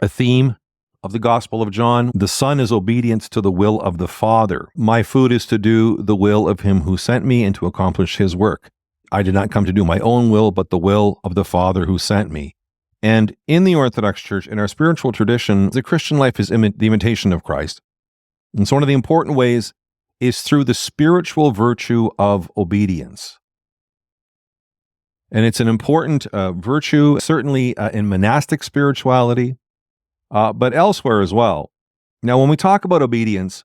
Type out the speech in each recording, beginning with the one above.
a theme of the Gospel of John. The Son is obedience to the will of the Father. My food is to do the will of him who sent me and to accomplish his work. I did not come to do my own will, but the will of the Father who sent me. And in the Orthodox Church, in our spiritual tradition, the Christian life is the imitation of Christ. And so one of the important ways is through the spiritual virtue of obedience. And it's an important virtue, certainly in monastic spirituality, but elsewhere as well. Now, when we talk about obedience,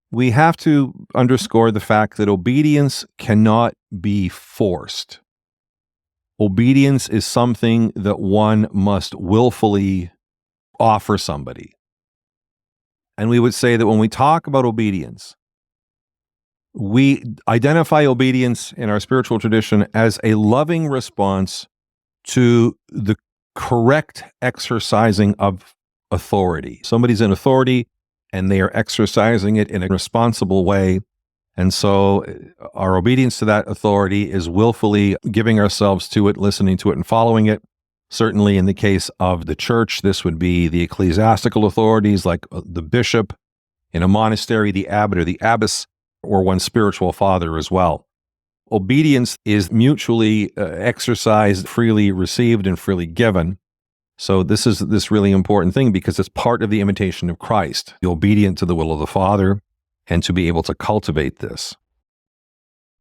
we have to underscore the fact that obedience cannot be forced. Obedience is something that one must willfully offer somebody. And we would say that when we talk about obedience, we identify obedience in our spiritual tradition as a loving response to the correct exercising of authority. Somebody's in authority and they are exercising it in a responsible way. And so our obedience to that authority is willfully giving ourselves to it, listening to it, and following it. Certainly in the case of the church, this would be the ecclesiastical authorities like the bishop in a monastery, the abbot or the abbess, or one's spiritual father as well. Obedience is mutually exercised, freely received, and freely given. So this is this really important thing because it's part of the imitation of Christ, be obedient to the will of the Father, and to be able to cultivate this.